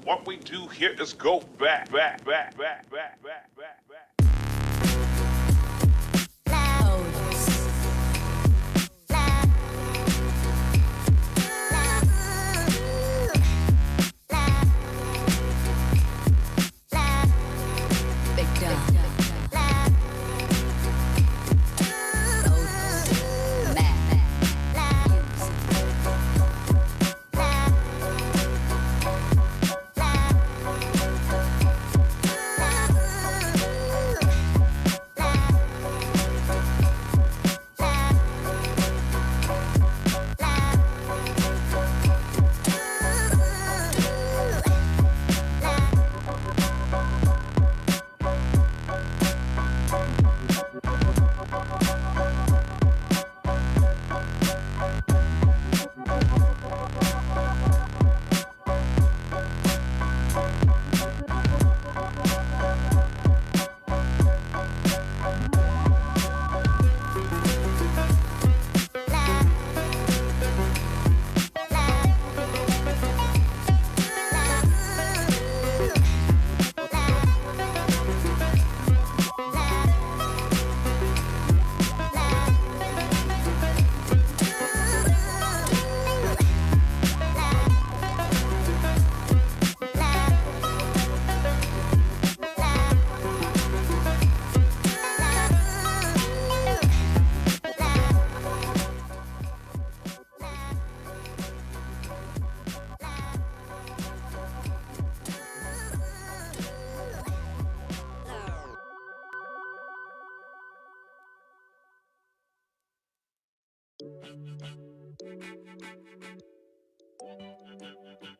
What we do here is go back, back, back, back, back, back, back, back.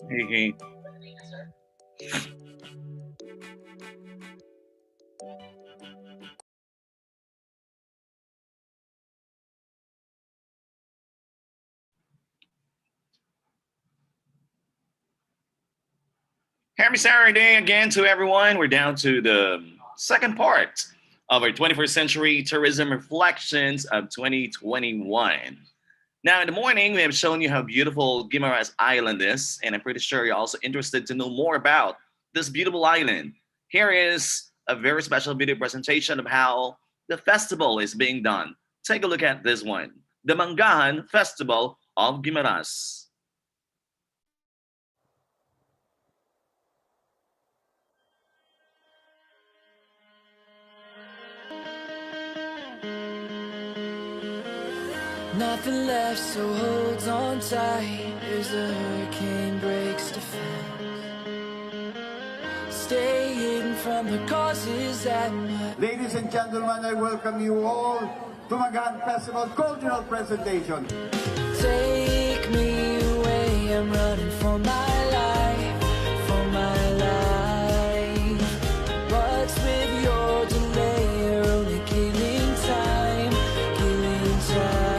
Hey, happy Saturday again to everyone. We're down to the second part of our 21st Century Tourism Reflections of 2021. Now, in the morning, we have shown you how beautiful Guimaras Island is, and I'm pretty sure you're also interested to know more about this beautiful island. Here is a very special video presentation of how the festival is being done. Take a look at this one, the Mangahan Festival of Guimaras. Nothing left, so hold on tight as the hurricane breaks defense. Stay hidden from the causes that might. Ladies and gentlemen, I welcome you all to Mangahan Festival Cultural Presentation. Take me away, I'm running for my life, for my life. What's with your delay? You're only killing time, killing time.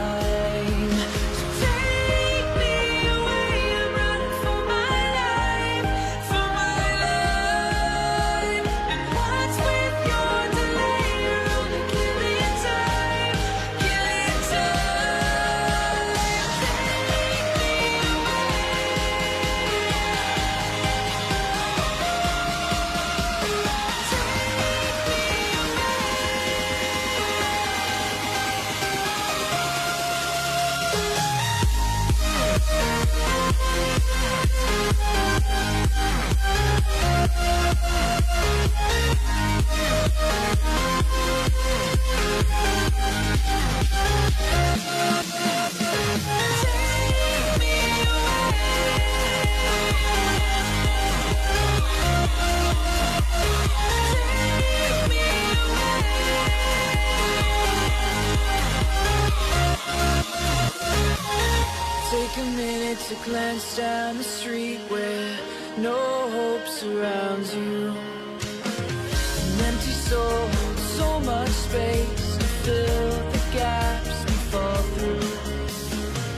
Take a minute to glance down the street where no hope surrounds you. An empty soul, so much space to fill the gaps we fall through.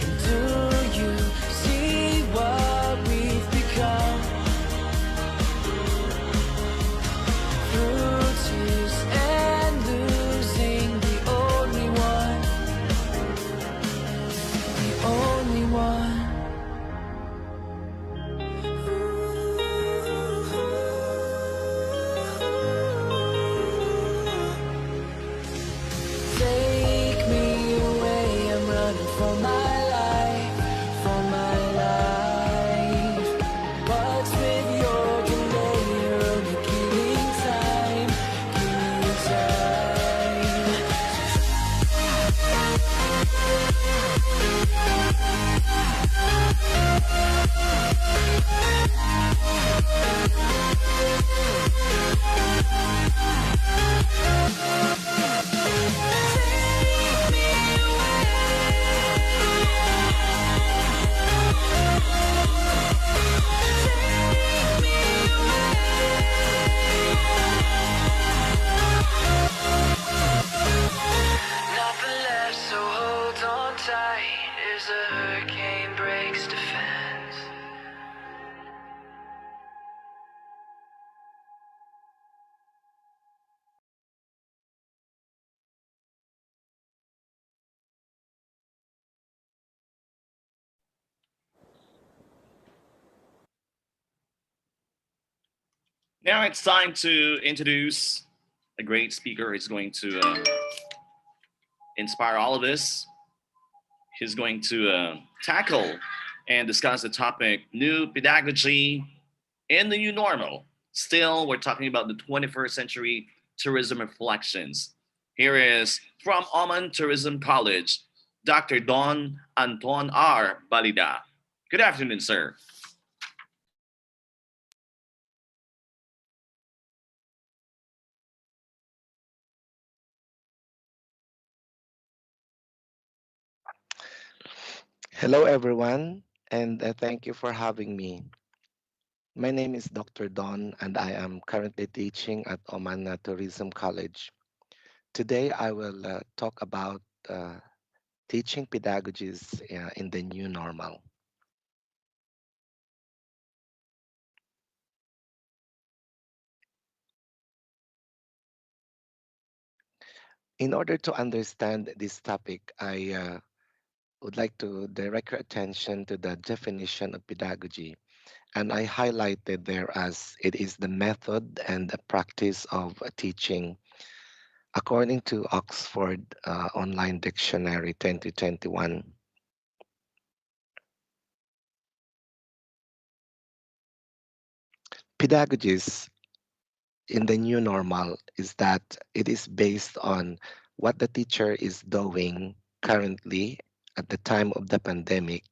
And do you see what we've become? Through tears and losing the only one. The only one. as a hurricane breaks defense. Now it's time to introduce a great speaker who's going to inspire all of us. He's going to tackle and discuss the topic new pedagogy in the new normal. Still, we're talking about the 21st century tourism reflections. Here is from Oman Tourism College, Dr. Don Anton R. Balida. Good afternoon, sir. Hello, everyone, and thank you for having me. My name is Dr. Don, and I am currently teaching at Oman Tourism College. Today, I will talk about teaching pedagogies in the new normal. In order to understand this topic, I would like to direct your attention to the definition of pedagogy. And I highlighted there as it is the method and the practice of teaching according to Oxford Online Dictionary 2021. Pedagogies in the new normal is that it is based on what the teacher is doing currently at the time of the pandemic.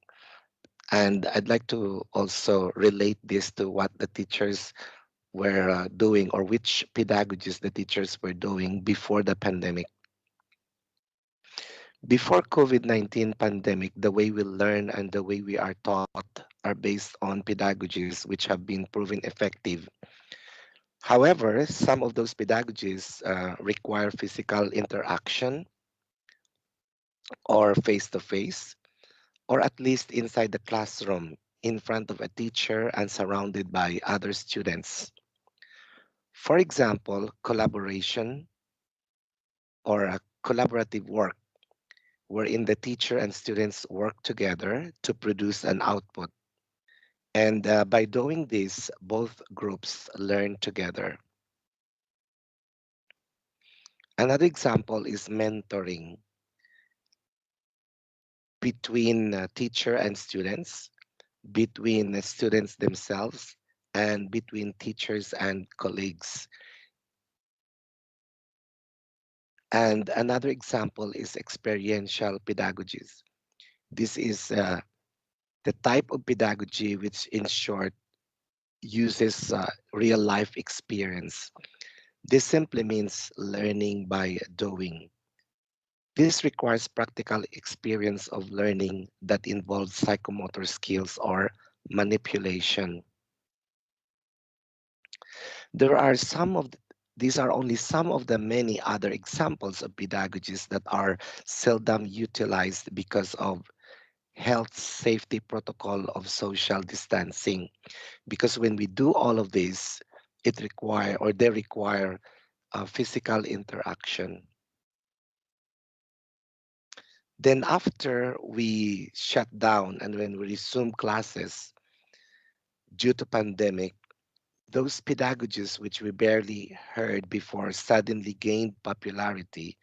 And I'd like to also relate this to what the teachers were doing, or which pedagogies the teachers were doing before the pandemic. Before COVID-19 pandemic, the way we learn and the way we are taught are based on pedagogies which have been proven effective. However, some of those pedagogies require physical interaction or face-to-face, or at least inside the classroom in front of a teacher and surrounded by other students. For example, collaboration or a collaborative work wherein the teacher and students work together to produce an output. And by doing this, both groups learn together. Another example is mentoring between teacher and students, between the students themselves, and between teachers and colleagues. And another example is experiential pedagogies. This is the type of pedagogy which, in short, uses real life experience. This simply means learning by doing. This requires practical experience of learning that involves psychomotor skills or manipulation. There are these are only some of the many other examples of pedagogies that are seldom utilized because of health safety protocol of social distancing. Because when we do all of this, they require physical interaction. Then after we shut down and when we resume classes due to pandemic, those pedagogies which we barely heard before suddenly gained popularity.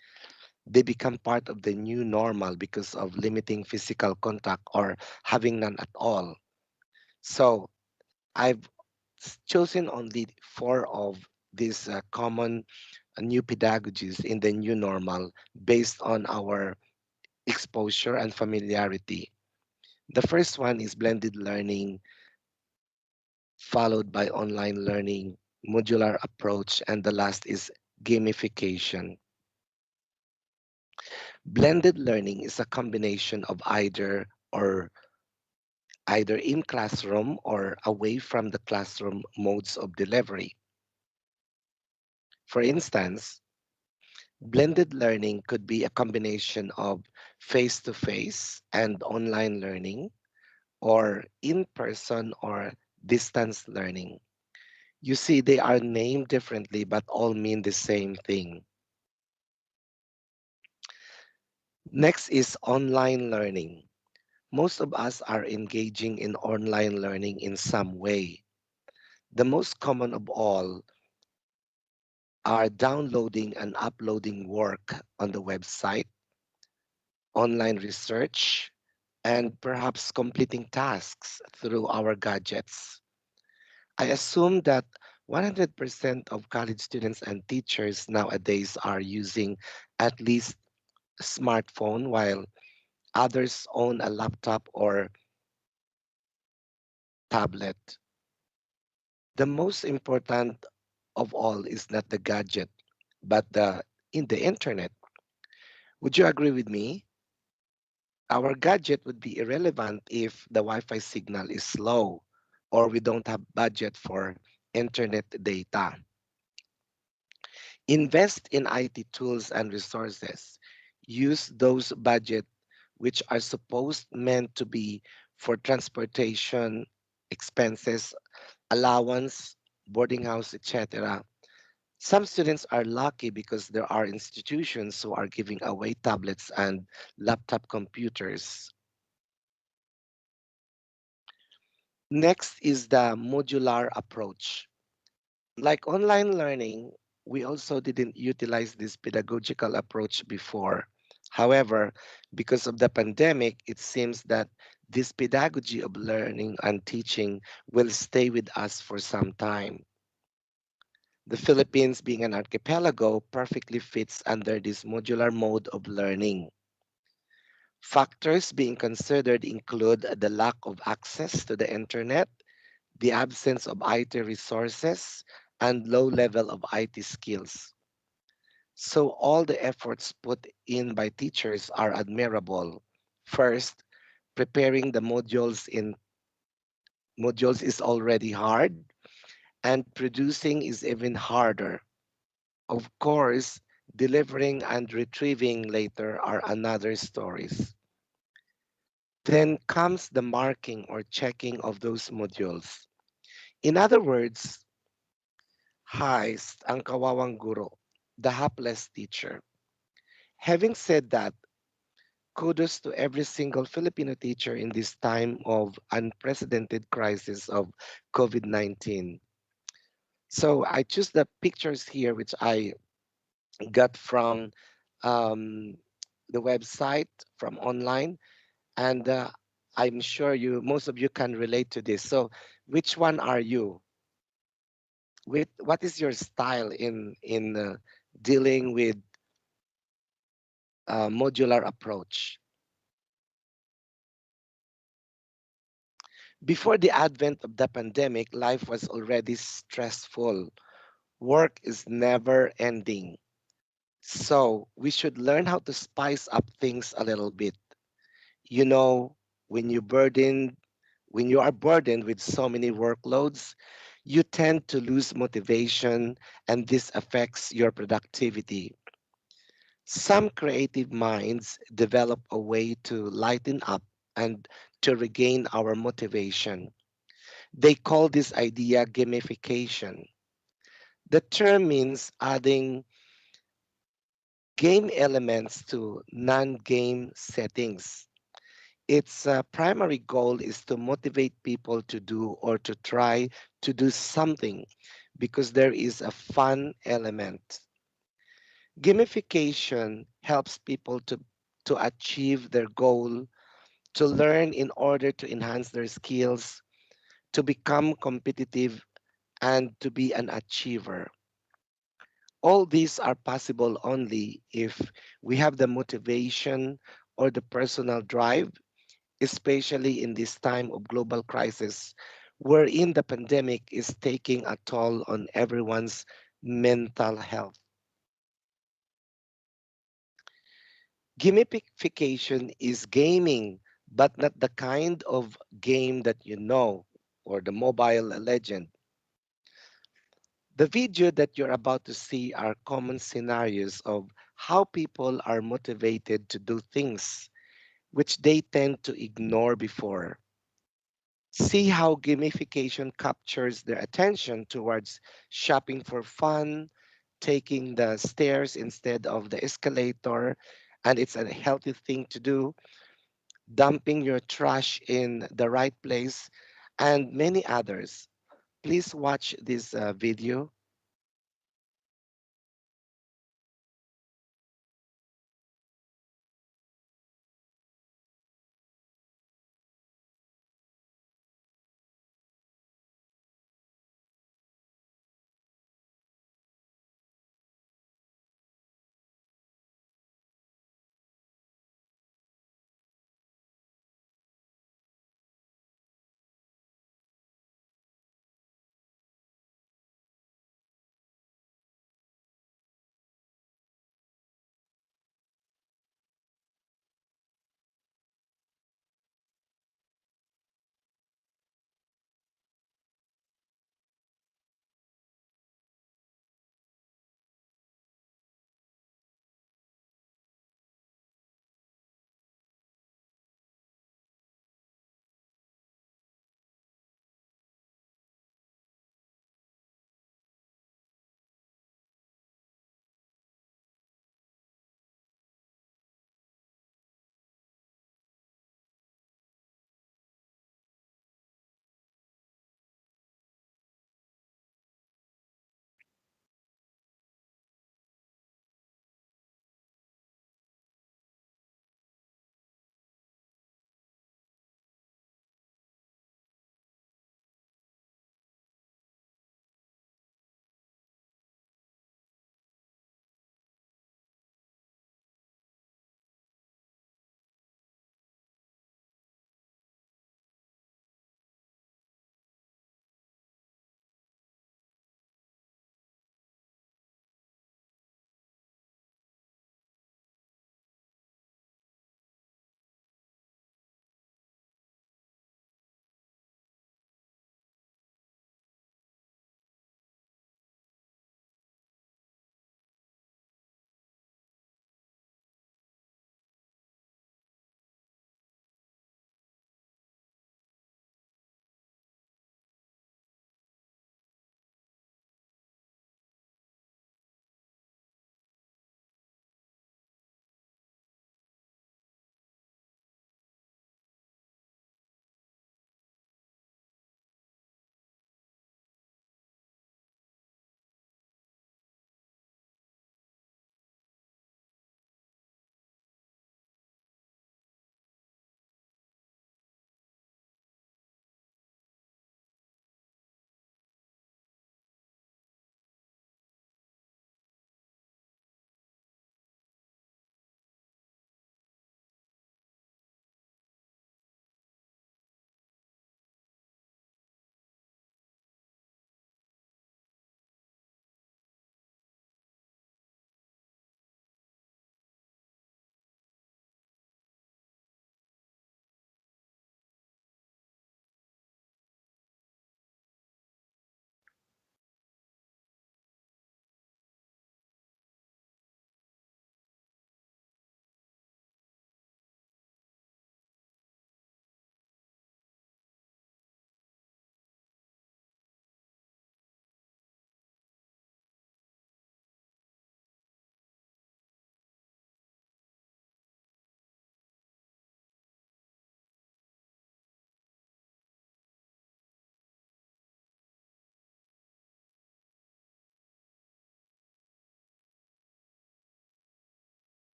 They become part of the new normal because of limiting physical contact or having none at all. So I've chosen only four of these common new pedagogies in the new normal based on our exposure and familiarity. The first one is blended learning, followed by online learning, modular approach, and the last is gamification. Blended learning is a combination of either in classroom or away from the classroom modes of delivery. For instance, Blended learning could be a combination of face to face and online learning, or in person or distance learning. You see, they are named differently but all mean the same thing. Next is online learning. Most of us are engaging in online learning in some way. The most common of all are downloading and uploading work on the website, online research, and perhaps completing tasks through our gadgets. I assume that 100% of college students and teachers nowadays are using at least a smartphone, while others own a laptop or tablet. The most important of all is not the gadget, but the internet. Would you agree with me? Our gadget would be irrelevant if the Wi-Fi signal is slow or we don't have budget for internet data. Invest in IT tools and resources. Use those budget which are supposed meant to be for transportation, expenses, allowance, boarding house, etc. Some students are lucky because there are institutions who are giving away tablets and laptop computers. Next is the modular approach. Like online learning, we also didn't utilize this pedagogical approach before. However, because of the pandemic, it seems that this pedagogy of learning and teaching will stay with us for some time. The Philippines, being an archipelago, perfectly fits under this modular mode of learning. Factors being considered include the lack of access to the internet, the absence of IT resources, and low level of IT skills. So all the efforts put in by teachers are admirable. First, preparing the modules is already hard, and producing is even harder. Of course, delivering and retrieving later are another stories. Then comes the marking or checking of those modules. In other words, heist ang kawawang guro, the hapless teacher. Having said that, kudos to every single Filipino teacher in this time of unprecedented crisis of COVID-19. So I choose the pictures here, which I got from um, the website, from online, and I'm sure most of you can relate to this. So which one are you? What is your style in dealing with modular approach? Before the advent of the pandemic, life was already stressful. Work is never ending. So we should learn how to spice up things a little bit. You know, when you burden when you are burdened with so many workloads, you tend to lose motivation and this affects your productivity. Some creative minds develop a way to lighten up and to regain our motivation. They call this idea gamification. The term means adding game elements to non game settings. Its primary goal is to motivate people to do or to try to do something because there is a fun element. Gamification helps people to achieve their goal, to learn in order to enhance their skills, to become competitive, and to be an achiever. All these are possible only if we have the motivation or the personal drive, especially in this time of global crisis, wherein the pandemic is taking a toll on everyone's mental health. Gamification is gaming, but not the kind of game that you know, or the mobile legend. The video that you're about to see are common scenarios of how people are motivated to do things which they tend to ignore before. See how gamification captures their attention towards shopping for fun, taking the stairs instead of the escalator, and it's a healthy thing to do, dumping your trash in the right place, and many others. Please watch this video.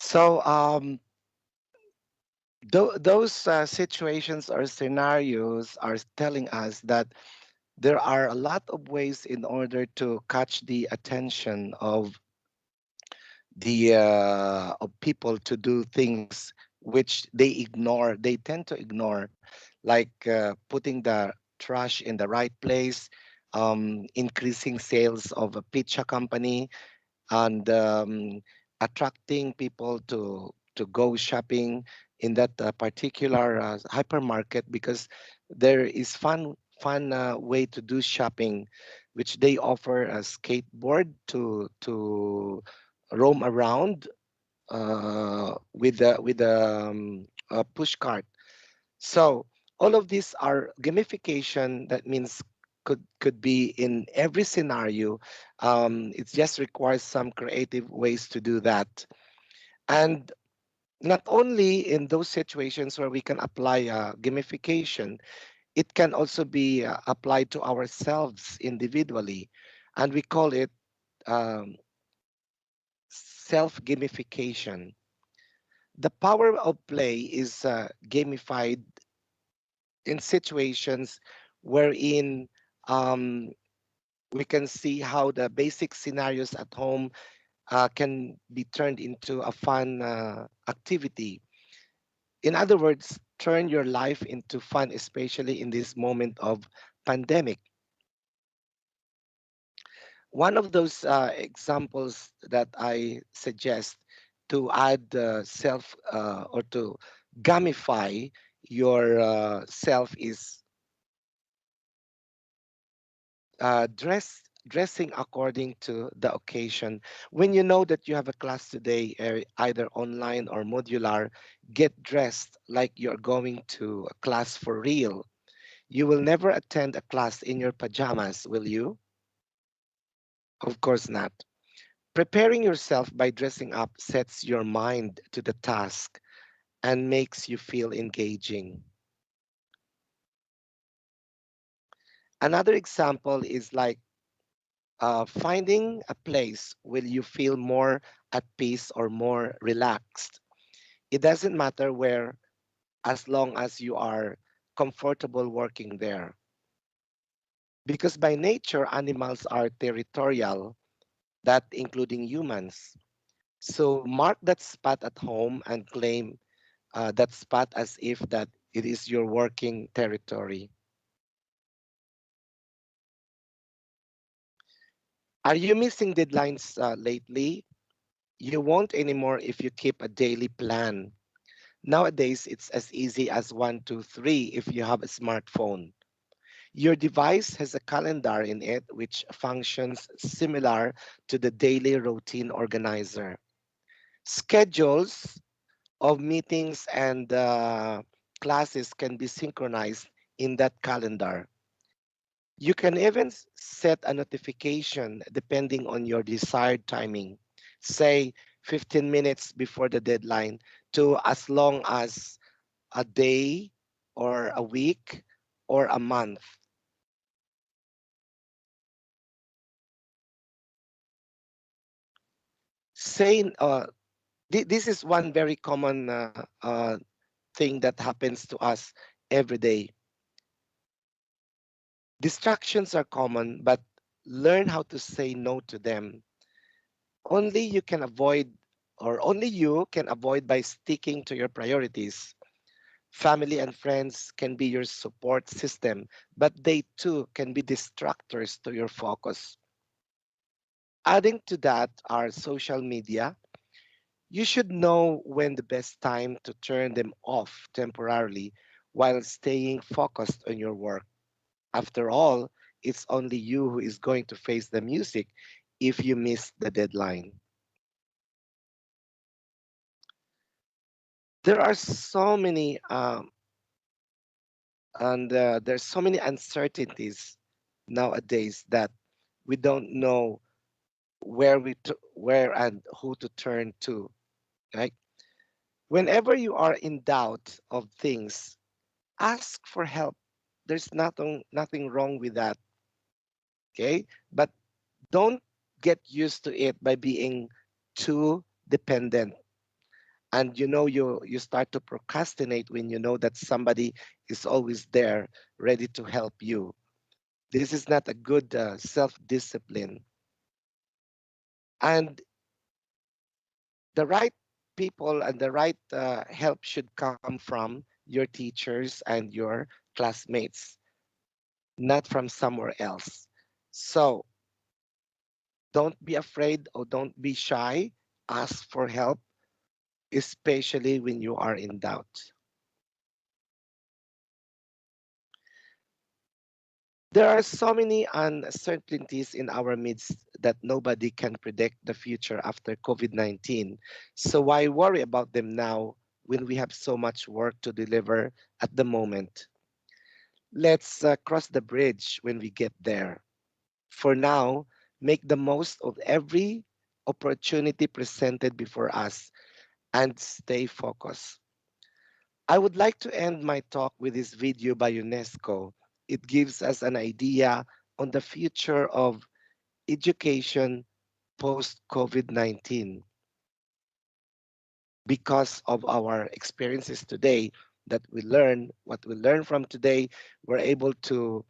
So those situations or scenarios are telling us that there are a lot of ways in order to catch the attention of people to do things which they ignore. They tend to ignore, like putting the trash in the right place, increasing sales of a pizza company, and attracting people to go shopping in that particular hypermarket because there is fun way to do shopping, which they offer a skateboard to roam around with a push cart. So all of these are gamification. That means could be in every scenario. It just requires some creative ways to do that, and not only in those situations where we can apply gamification, it can also be applied to ourselves individually, and we call it um, self gamification. The power of play is gamified in situations wherein um, we can see how the basic scenarios at home can be turned into a fun activity. In other words, turn your life into fun, especially in this moment of pandemic. One of those examples that I suggest to add self or to gamify your self is dressing according to the occasion. When you know that you have a class today, either online or modular, get dressed like you're going to a class for real. You will never attend a class in your pajamas, will you? Of course not. Preparing yourself by dressing up sets your mind to the task and makes you feel engaging. Another example is like finding a place where you feel more at peace or more relaxed. It doesn't matter where, as long as you are comfortable working there. Because by nature, animals are territorial, that including humans. So mark that spot at home and claim that spot as if that it is your working territory. Are you missing deadlines lately? You won't anymore if you keep a daily plan. Nowadays, it's as easy as 1, 2, 3 if you have a smartphone. Your device has a calendar in it which functions similar to the daily routine organizer. Schedules of meetings and classes can be synchronized in that calendar. You can even set a notification depending on your desired timing, say 15 minutes before the deadline to as long as a day or a week or a month. Saying, this is one very common thing that happens to us every day. Distractions are common, but learn how to say no to them. Only you can avoid, or only you can avoid by sticking to your priorities. Family and friends can be your support system, but they too can be distractors to your focus. Adding to that are social media. You should know when the best time to turn them off temporarily while staying focused on your work. After all, it's only you who is going to face the music if you miss the deadline. There are so many and there's so many uncertainties nowadays that we don't know where and who to turn to, right? Whenever you are in doubt of things, ask for help. There's nothing wrong with that, okay? But don't get used to it by being too dependent. and you start to procrastinate when you know that somebody is always there ready to help you. This is not a good self-discipline. And the right people and the right help should come from your teachers and your classmates, not from somewhere else. So don't be afraid or don't be shy. Ask for help, especially when you are in doubt. There are so many uncertainties in our midst that nobody can predict the future after COVID 19. So, why worry about them now when we have so much work to deliver at the moment? Let's cross the bridge when we get there. For now, make the most of every opportunity presented before us and stay focused. I would like to end my talk with this video by UNESCO. It gives us an idea on the future of education post COVID 19 because of our experiences today that we learn what we learn from today. We're able to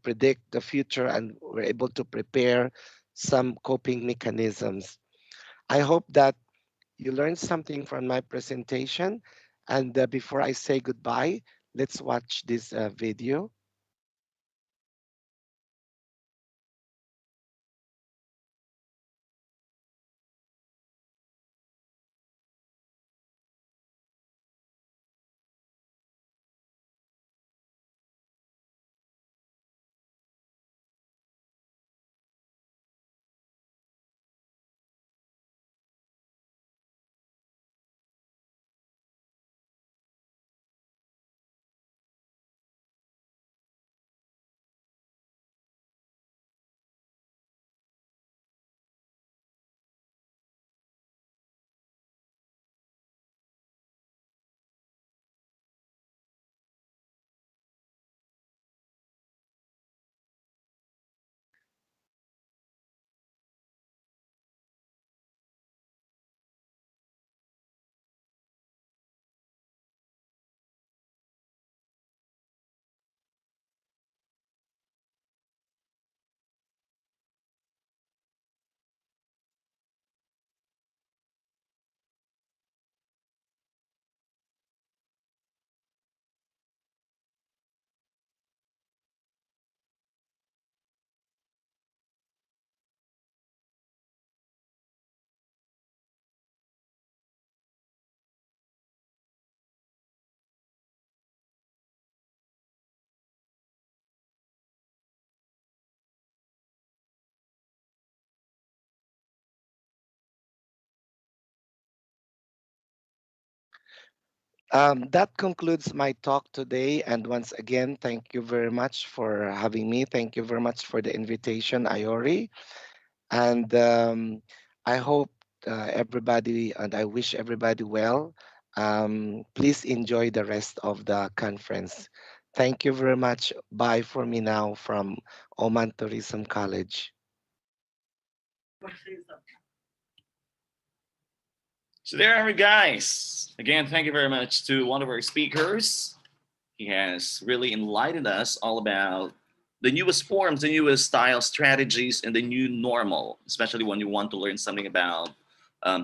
predict the future, and we're able to prepare some coping mechanisms. I hope that you learned something from my presentation. And before I say goodbye, let's watch this video. That concludes my talk today. And once again, thank you very much for having me. Thank you very much for the invitation, Iori. And I hope everybody, and I wish everybody well. Please enjoy the rest of the conference. Thank you very much. Bye for me now from Oman Tourism College. So there are we, guys. Again, thank you very much to one of our speakers. He has really enlightened us all about the newest forms, the newest style strategies, and the new normal, especially when you want to learn something about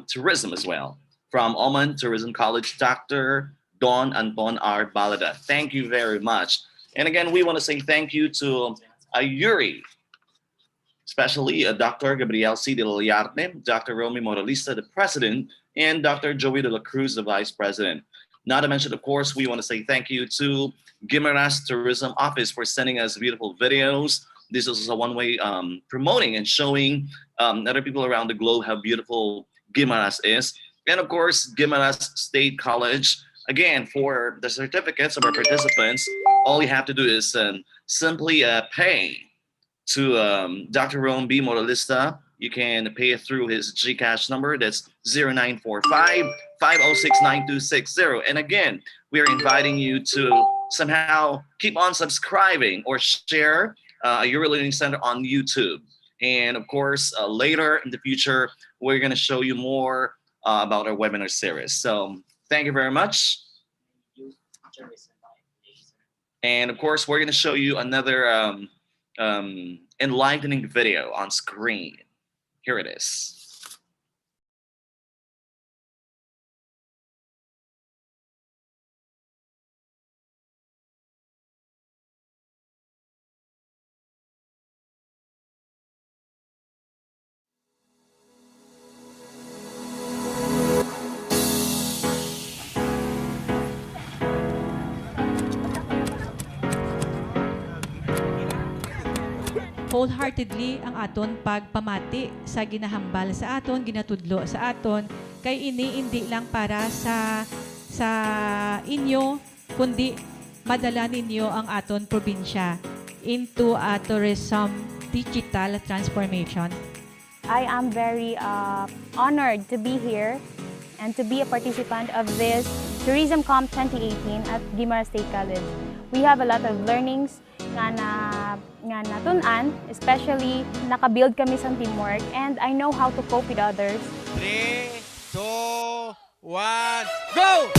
tourism as well. From Oman Tourism College, Dr. Don Anton R. Balada. Thank you very much. And again, we want to say thank you to Yuri, especially Dr. Gabriel C. de Lillarte, Dr. Romy Moralista, the president, and Dr. Joey de la Cruz, the vice president. Not to mention, of course, we want to say thank you to Guimaras Tourism Office for sending us beautiful videos. This is a one-way promoting and showing other people around the globe how beautiful Guimaras is. And of course, Guimaras State College. Again, for the certificates of our participants, all you have to do is simply pay to Dr. Rome B. Moralista. You can pay it through his GCash number. That's 0945 506 9260. And again, we are inviting you to somehow keep on subscribing or share your Learning Center on YouTube. And of course, later in the future, we're going to show you more about our webinar series. So thank you very much. And of course, we're going to show you another enlightening video on screen. Here it is. Wholeheartedly ang aton pagpamati sa ginahambal sa aton, ginatudlo sa aton, kay ini hindi lang para sa inyo, kundi madala ninyo ang aton probinsya into a tourism digital transformation. I am very honored to be here and to be a participant of this Tourism Comp 2018 at Guimaras State College. We have a lot of learnings nga natunan, especially nakabuild kami sa teamwork, and I know how to cope with others. 3, 2, 1, go!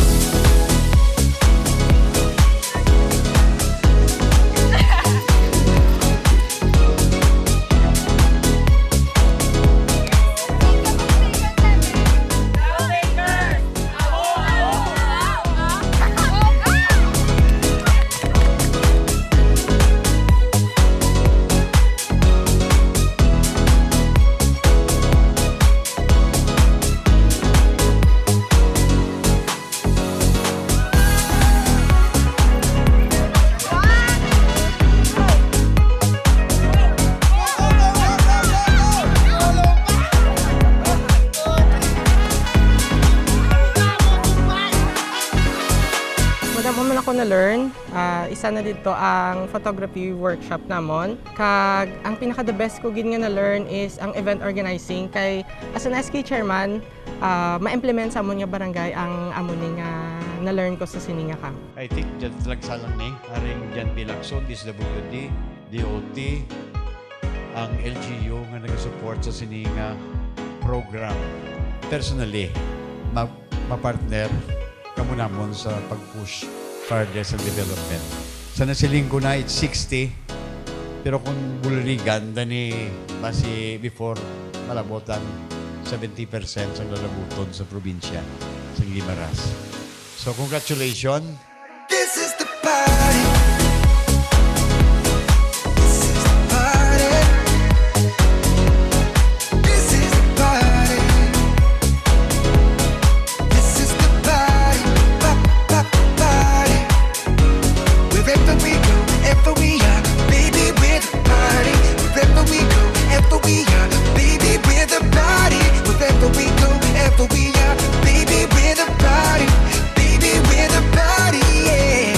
Madamo man ako na-learn, isa na dito ang photography workshop namon. Kag ang pinaka the best ko gid nga na-learn is ang event organizing, kay as an SK chairman, ma-implement sa amon nga barangay ang amon nga na-learn ko sa Sininga Camp. I think dyan talagsalang ni aring Jan Bilakson, DSWD, DOT, ang LGU nga nag-support sa Sininga program. Personally, ma-partner kamo namon sa pag-push further sa development. Sa nasiling ko na, it's 60. Pero kung bulirigan, dani basi before malabotan 70% sa lalabuton sa probinsya, sa Guimaras. So congratulations. This is the party. This is the party. This is the party. This is the party. Party. Wherever we go, wherever we are, baby, we're the party. Wherever we go, wherever we are, baby, we're the party. Wherever we go, wherever we are, baby, we're the party. We're the party, yeah.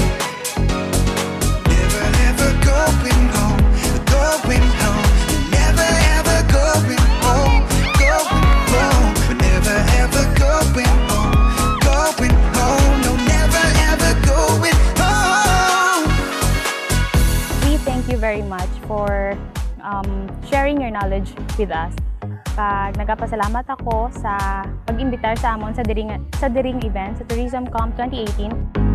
Never ever going home, going home. Never ever going home, going home. We're never ever going home, going home. No, never ever going home. We thank you very much for sharing your knowledge with us. Pag nagapasalamat ako sa pag-imbitar sa amon sa diring event sa Tourism Comp 2018.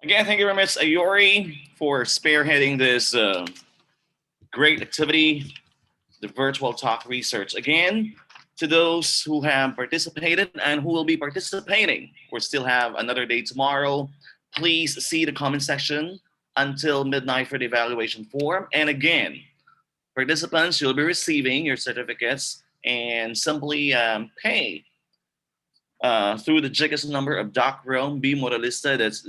Again, thank you very much, Ayori, for spearheading this great activity, the virtual talk research. Again, to those who have participated and who will be participating, we still have another day tomorrow. Please see the comment section until midnight for the evaluation form. And again, participants, you'll be receiving your certificates and simply pay through the GCash number of Doc Rome B Moralista, that's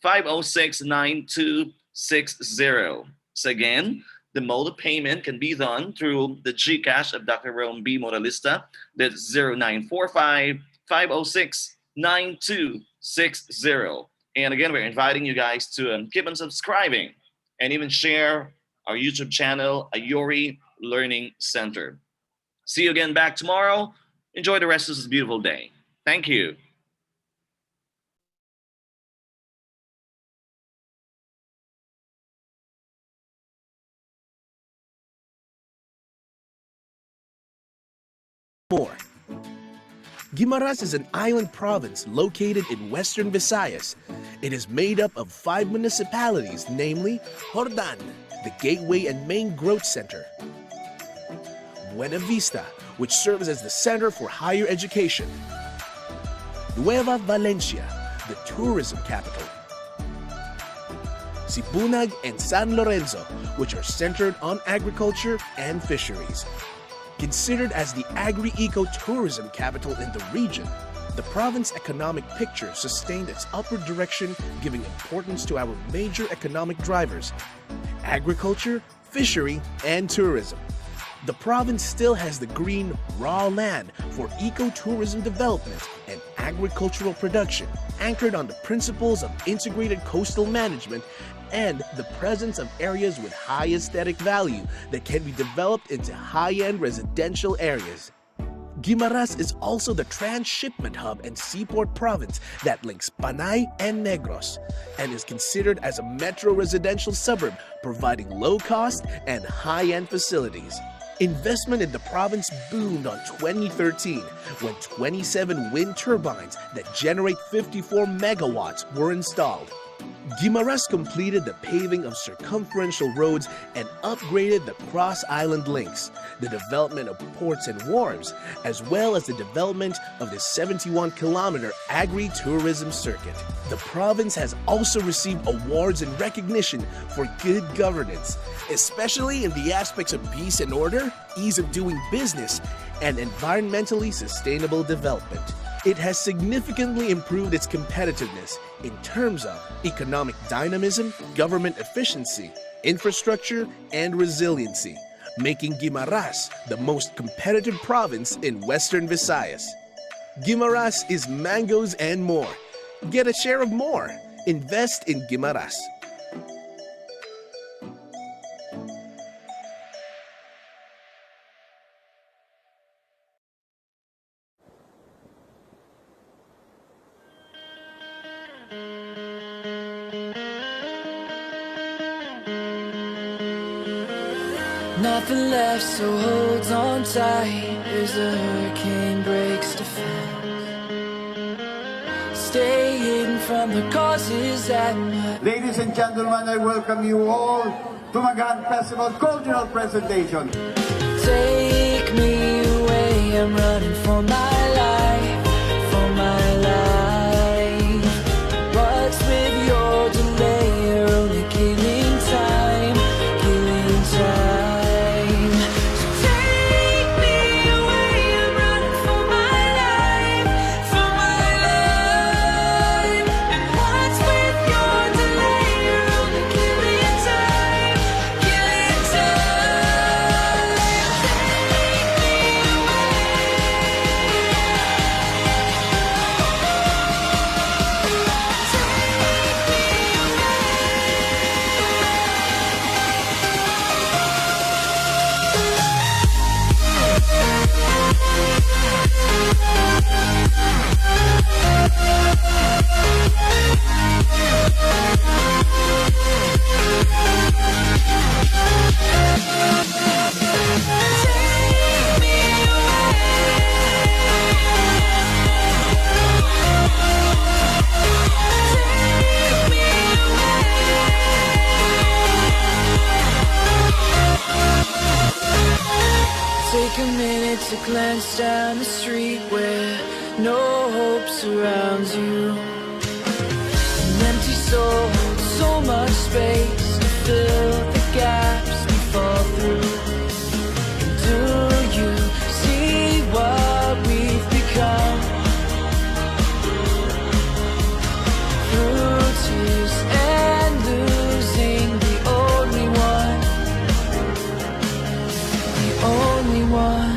0945-506-9260. So again, the mode of payment can be done through the GCash of Dr. Rome B Moralista, that's 0945-506-9260. And again, we're inviting you guys to keep on subscribing and even share our YouTube channel, Ayori Learning Center. See you again back tomorrow. Enjoy the rest of this beautiful day. Thank you. More. Guimaras is an island province located in western Visayas. It is made up of 5 municipalities, namely Jordan, the gateway and main growth center; Buena Vista, which serves as the center for higher education; Nueva Valencia, the tourism capital; Sibunag and San Lorenzo, which are centered on agriculture and fisheries. Considered as the agri-eco-tourism capital in the region, the province economic picture sustained its upward direction, giving importance to our major economic drivers: agriculture, fishery, and tourism. The province still has the green, raw land for ecotourism development and agricultural production, anchored on the principles of integrated coastal management and the presence of areas with high aesthetic value that can be developed into high-end residential areas. Guimaras is also the transshipment hub and seaport province that links Panay and Negros, and is considered as a metro residential suburb, providing low-cost and high-end facilities. Investment in the province boomed on 2013 when 27 wind turbines that generate 54 megawatts were installed. Guimaras completed the paving of circumferential roads and upgraded the cross-island links, the development of ports and wharves, as well as the development of the 71-kilometer agri-tourism circuit. The province has also received awards and recognition for good governance, especially in the aspects of peace and order, ease of doing business, and environmentally sustainable development. It has significantly improved its competitiveness in terms of economic dynamism, government efficiency, infrastructure, and resiliency, making Guimaras the most competitive province in Western Visayas. Guimaras is mangoes and more. Get a share of more. Invest in Guimaras. Nothing left, so hold on tight as the hurricane breaks defense. Stay hidden from the causes that might. Ladies and gentlemen, I welcome you all to Magan Festival Cultural Presentation. Take me away I'm running for my life, for my life. What's with your delay? You're only killing time, killing time. So take me away, I'm running for my life, for my life. And what's with your delay? You're only killing time, killing time. Take me take a minute to glance down the street where no hope surrounds you. An empty soul, so much space to fill the gaps we fall through. And do you see what we've become? Through tears and losing the only one, the only one.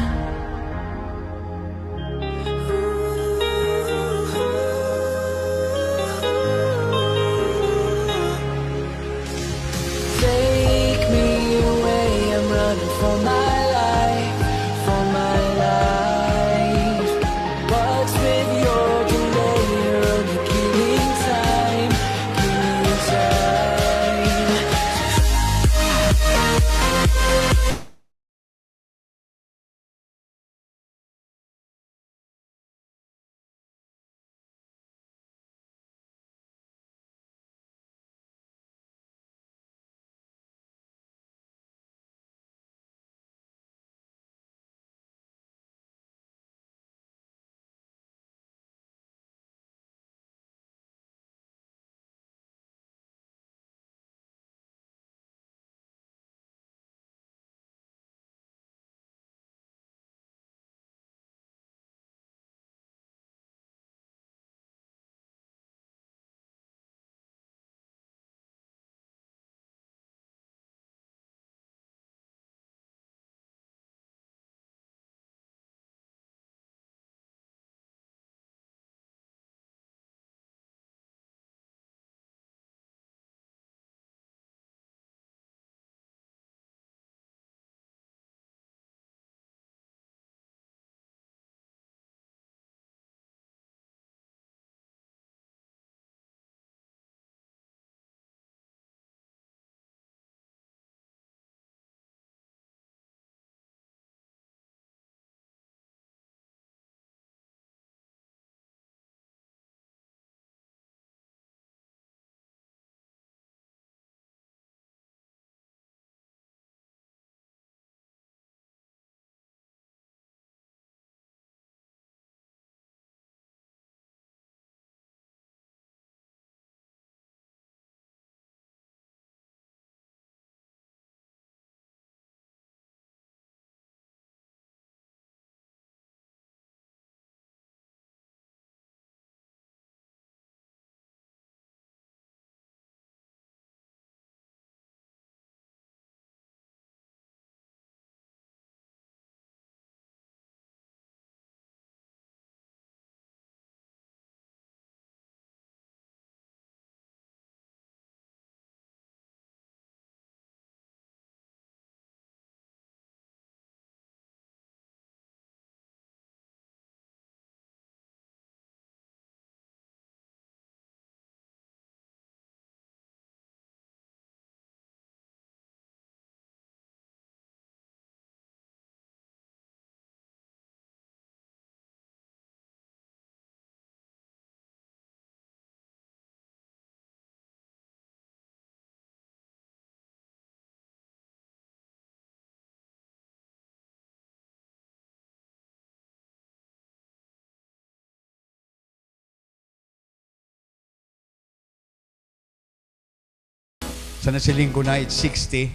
Sa nasilinggo na, it's 60.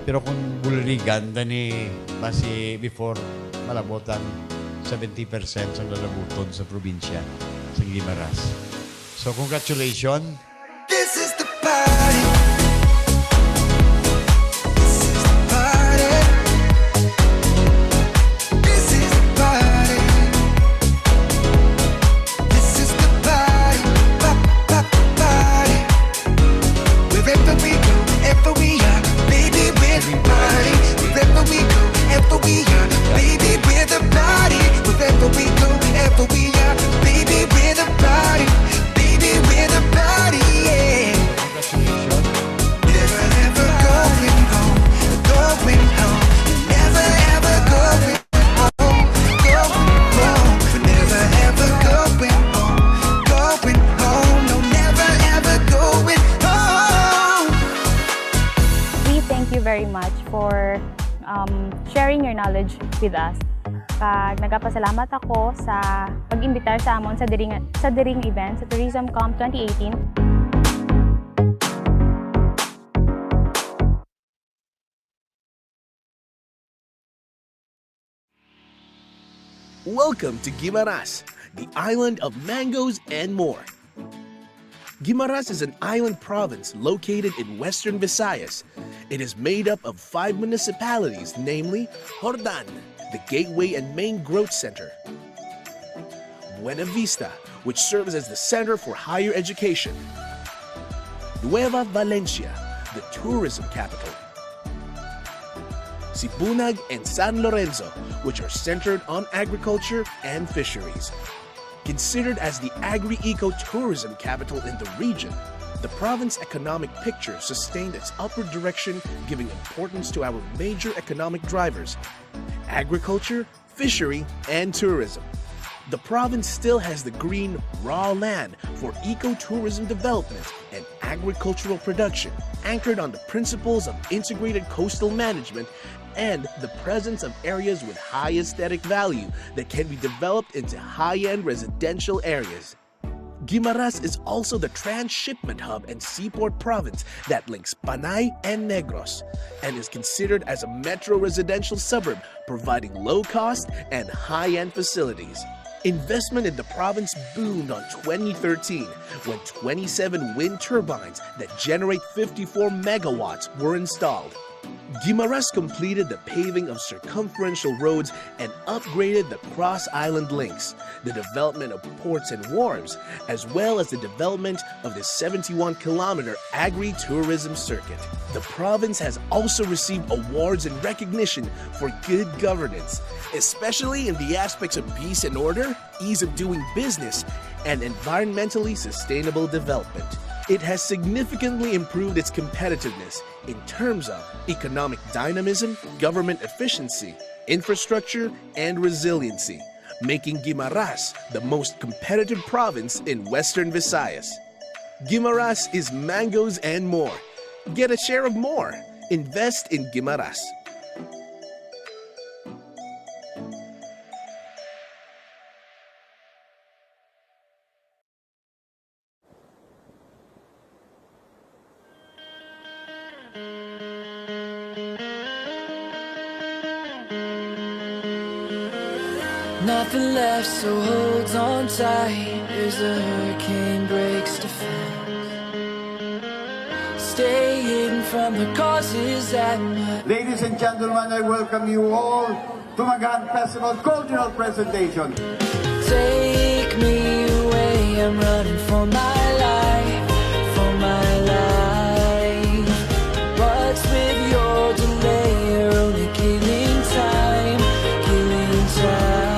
Pero kung bulrigan, dani basi before malabotan 70% sa lalabuton sa probinsya sa Guimaras. So congratulations. This is the party. This is the party. This is the party. This is the party. Party. Wherever we go, ever we are, baby, we're the party. Wherever we go, ever we are, baby, we're the party. Wherever we go, ever we are, baby, we're the party. Baby, we're the party, yeah. Never ever going home, going home. Never ever going home, going home. Never ever going home, going home. No, never ever going home. We thank you very much for sharing your knowledge with us. Kag nagapasalamat ako sa pag-imbitar sa amon sa Diring event sa Tourism Comp 2018. Welcome to Guimaras, the island of mangoes and more. Guimaras is an island province located in western Visayas. It is made up of 5 municipalities, namely Jordan, the gateway and main growth center; Buena Vista, which serves as the center for higher education; Nueva Valencia, the tourism capital; Sibunag and San Lorenzo, which are centered on agriculture and fisheries. Considered as the agri-eco-tourism capital in the region, the province economic picture sustained its upward direction, giving importance to our major economic drivers: agriculture, fishery, and tourism. The province still has the green, raw land for ecotourism development and agricultural production, anchored on the principles of integrated coastal management and the presence of areas with high aesthetic value that can be developed into high-end residential areas. Guimaras is also the transshipment hub and seaport province that links Panay and Negros, and is considered as a metro residential suburb, providing low-cost and high-end facilities. Investment in the province boomed on 2013 when 27 wind turbines that generate 54 megawatts were installed. Guimaras completed the paving of circumferential roads and upgraded the cross-island links, the development of ports and wharves, as well as the development of the 71-kilometer agri-tourism circuit. The province has also received awards and recognition for good governance, especially in the aspects of peace and order, ease of doing business, and environmentally sustainable development. It has significantly improved its competitiveness in terms of economic dynamism, government efficiency, infrastructure, and resiliency, making Guimaras the most competitive province in Western Visayas. Guimaras is mangoes and more. Get a share of more. Invest in Guimaras. Nothing left, so hold on tight as the hurricane breaks defense. Stay hidden from the causes that might. Ladies and gentlemen, I welcome you all to Magan Festival Cultural Presentation. Take me away, I'm running for my life, for my life. What's with your delay? You're only killing time, killing time.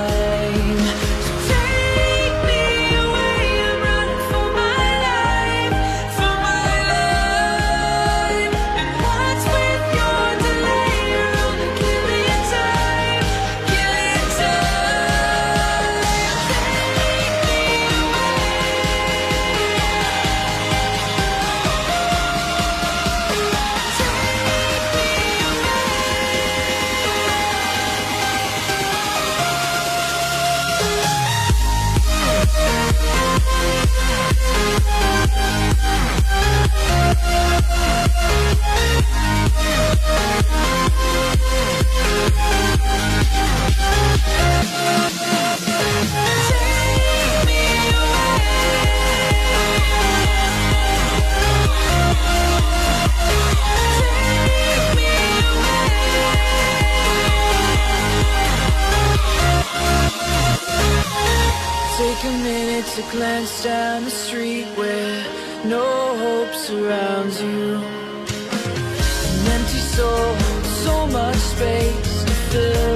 no hope surrounds you. An empty soul, so much space to fill.